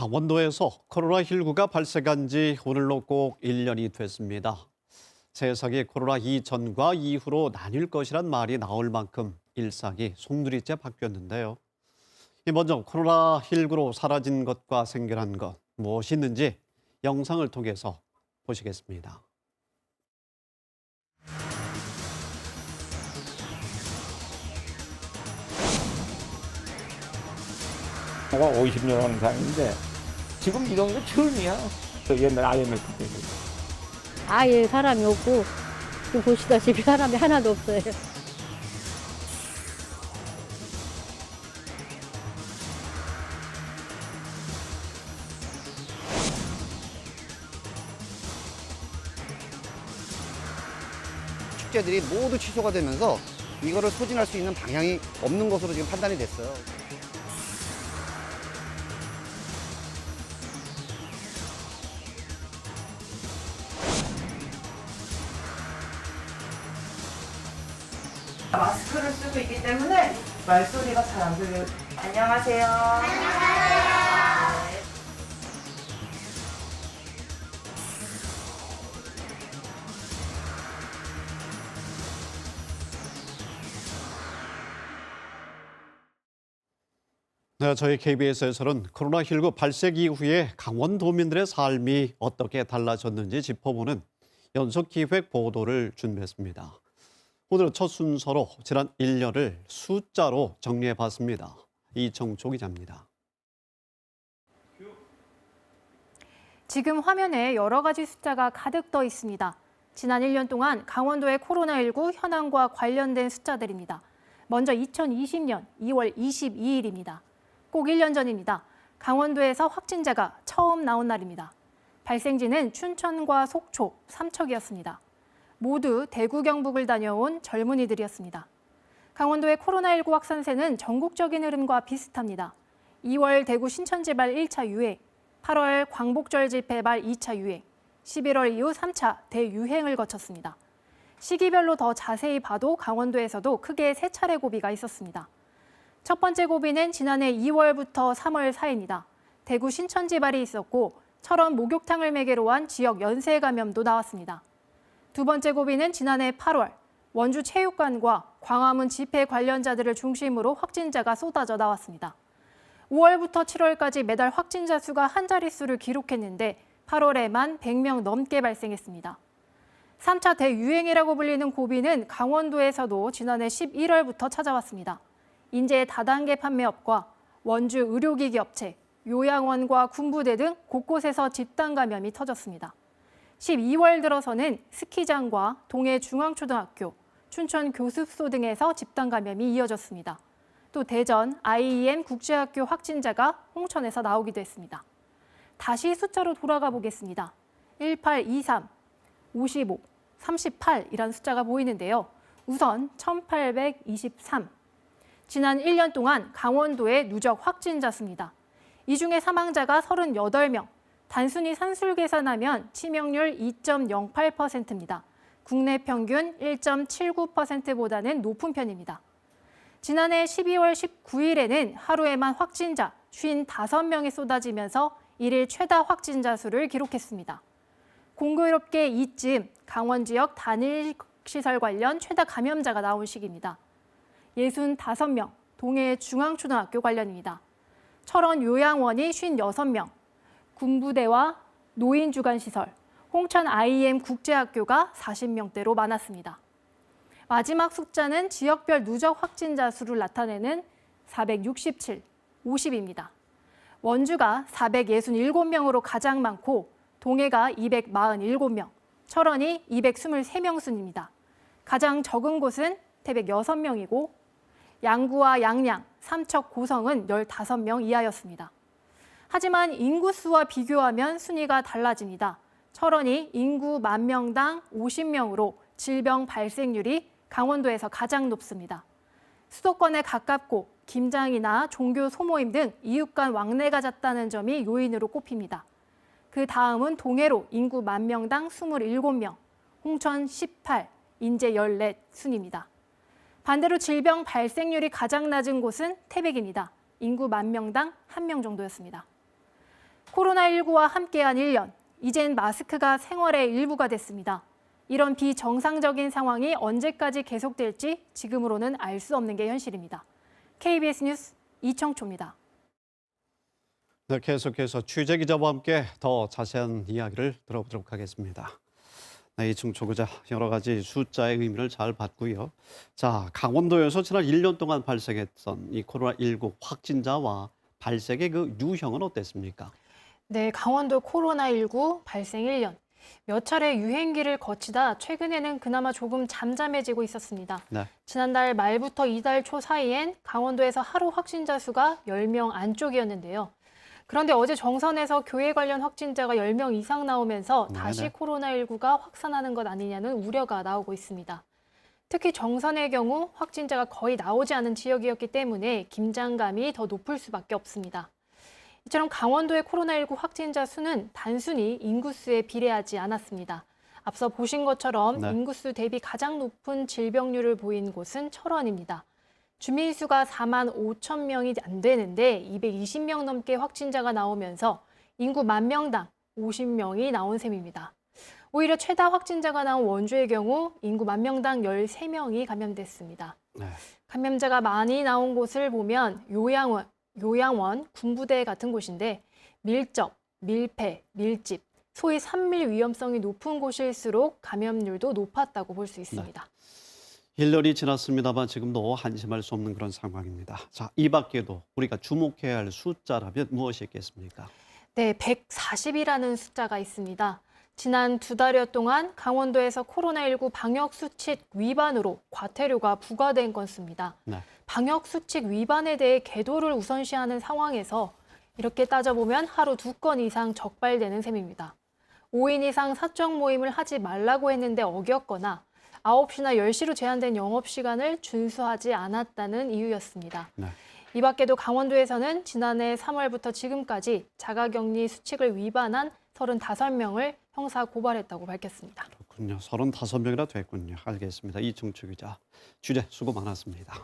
강원도에서 코로나19가 발생한 지 오늘로 꼭 1년이 됐습니다. 세상이 코로나 이전과 이후로 나뉠 것이란 말이 나올 만큼 일상이 송두리째 바뀌었는데요. 먼저 코로나19로 사라진 것과 생겨난 것 무엇이 있는지 영상을 통해서 보시겠습니다. 내가 50년 하는 사람인데 지금 이런 게 처음이야. 저 옛날 IMF 때. 아예 사람이 없고 지금 보시다시피 사람이 하나도 없어요. 축제들이 모두 취소가 되면서 이거를 소진할 수 있는 방향이 없는 것으로 지금 판단이 됐어요. 마스크를 쓰고 있기 때문에 말소리가 잘 안 들려요. 안녕하세요. 네, 저희 KBS에서는 코로나19 발생 이후에 강원도민들의 삶이 어떻게 달라졌는지 짚어보는 연속기획 보도를 준비했습니다. 오늘은 첫 순서로 지난 1년을 숫자로 정리해봤습니다. 이청조 기자입니다. 지금 화면에 여러 가지 숫자가 가득 떠 있습니다. 지난 1년 동안 강원도의 코로나19 현황과 관련된 숫자들입니다. 먼저 2020년 2월 22일입니다. 꼭 1년 전입니다. 강원도에서 확진자가 처음 나온 날입니다. 발생지는 춘천과 속초, 삼척이었습니다. 모두 대구 경북을 다녀온 젊은이들이었습니다. 강원도의 코로나19 확산세는 전국적인 흐름과 비슷합니다. 2월 대구 신천지발 1차 유행, 8월 광복절 집회발 2차 유행, 11월 이후 3차 대유행을 거쳤습니다. 시기별로 더 자세히 봐도 강원도에서도 크게 3차례 고비가 있었습니다. 첫 번째 고비는 지난해 2월부터 3월 사이입니다. 대구 신천지발이 있었고 철원 목욕탕을 매개로 한 지역 연쇄 감염도 나왔습니다. 두 번째 고비는 지난해 8월 원주 체육관과 광화문 집회 관련자들을 중심으로 확진자가 쏟아져 나왔습니다. 5월부터 7월까지 매달 확진자 수가 한 자릿수를 기록했는데 8월에만 100명 넘게 발생했습니다. 3차 대유행이라고 불리는 고비는 강원도에서도 지난해 11월부터 찾아왔습니다. 인제 다단계 판매업과 원주 의료기기 업체, 요양원과 군부대 등 곳곳에서 집단 감염이 터졌습니다. 12월 들어서는 스키장과 동해중앙초등학교, 춘천교습소 등에서 집단 감염이 이어졌습니다. 또 대전 IEM 국제학교 확진자가 홍천에서 나오기도 했습니다. 다시 숫자로 돌아가 보겠습니다. 1823, 55, 38이라는 숫자가 보이는데요. 우선 1823. 지난 1년 동안 강원도의 누적 확진자 수입니다. 이 중에 사망자가 38명, 단순히 산술 계산하면 치명률 2.08%입니다. 국내 평균 1.79%보다는 높은 편입니다. 지난해 12월 19일에는 하루에만 확진자 55명이 쏟아지면서 일일 최다 확진자 수를 기록했습니다. 공교롭게 이쯤 강원 지역 단일시설 관련 최다 감염자가 나온 시기입니다. 65명, 동해중앙초등학교 관련입니다. 철원 요양원이 56명, 군부대와 노인주간시설, 홍천 IEM 국제학교가 40명대로 많았습니다. 마지막 숫자는 지역별 누적 확진자 수를 나타내는 467, 50입니다. 원주가 467명으로 가장 많고 동해가 247명, 철원이 223명 순입니다. 가장 적은 곳은 태백 6명이고 양구와 양양, 삼척, 고성은 15명 이하였습니다. 하지만 인구수와 비교하면 순위가 달라집니다. 철원이 인구 10,000명당 50명으로 질병 발생률이 강원도에서 가장 높습니다. 수도권에 가깝고 김장이나 종교 소모임 등 이웃 간 왕래가 잦다는 점이 요인으로 꼽힙니다. 그 다음은 동해로 인구 10,000명당 27명, 홍천 18, 인제 14 순입니다. 반대로 질병 발생률이 가장 낮은 곳은 태백입니다. 인구 10,000명당 1명 정도였습니다. 코로나19와 함께한 1년, 이젠 마스크가 생활의 일부가 됐습니다. 이런 비정상적인 상황이 언제까지 계속될지 지금으로는 알 수 없는 게 현실입니다. KBS 뉴스 이청초입니다. 네, 계속해서 취재 기자와 함께 더 자세한 이야기를 들어보도록 하겠습니다. 네, 이충초 기자, 여러 가지 숫자의 의미를 잘 봤고요. 자, 강원도에서 지난 1년 동안 발생했던 이 코로나19 확진자와 발생의 그 유형은 어땠습니까? 네, 강원도 코로나19 발생 1년. 몇 차례 유행기를 거치다 최근에는 그나마 조금 잠잠해지고 있었습니다. 네. 지난달 말부터 이달 초 사이엔 강원도에서 하루 확진자 수가 10명 안쪽이었는데요. 그런데 어제 정선에서 교회 관련 확진자가 10명 이상 나오면서 다시 네네. 코로나19가 확산하는 것 아니냐는 우려가 나오고 있습니다. 특히 정선의 경우 확진자가 거의 나오지 않은 지역이었기 때문에 긴장감이 더 높을 수밖에 없습니다. 이처럼 강원도의 코로나19 확진자 수는 단순히 인구수에 비례하지 않았습니다. 앞서 보신 것처럼 네. 인구수 대비 가장 높은 질병률을 보인 곳은 철원입니다. 주민 수가 4만 5천 명이 안 되는데 220명 넘게 확진자가 나오면서 인구 10,000명당 50명이 나온 셈입니다. 오히려 최다 확진자가 나온 원주의 경우 인구 10,000명당 13명이 감염됐습니다. 네. 감염자가 많이 나온 곳을 보면 요양원, 군부대 같은 곳인데 밀접, 밀폐, 밀집, 소위 산밀 위험성이 높은 곳일수록 감염률도 높았다고 볼 수 있습니다. 1년이 지났습니다만 지금도 한심할 수 없는 그런 상황입니다. 자, 이 밖에도 우리가 주목해야 할 숫자라면 무엇이 있겠습니까? 네, 140이라는 숫자가 있습니다. 지난 2달여 동안 강원도에서 코로나19 방역수칙 위반으로 과태료가 부과된 건수입니다. 네. 방역수칙 위반에 대해 계도를 우선시하는 상황에서 이렇게 따져보면 하루 2건 이상 적발되는 셈입니다. 5인 이상 사적 모임을 하지 말라고 했는데 어겼거나 9시나 10시로 제한된 영업시간을 준수하지 않았다는 이유였습니다. 네. 이 밖에도 강원도에서는 지난해 3월부터 지금까지 자가격리 수칙을 위반한 35명을 형사 고발했다고 밝혔습니다. 그렇군요. 35명이나 됐군요. 알겠습니다. 이충초 기자, 취재 수고 많았습니다.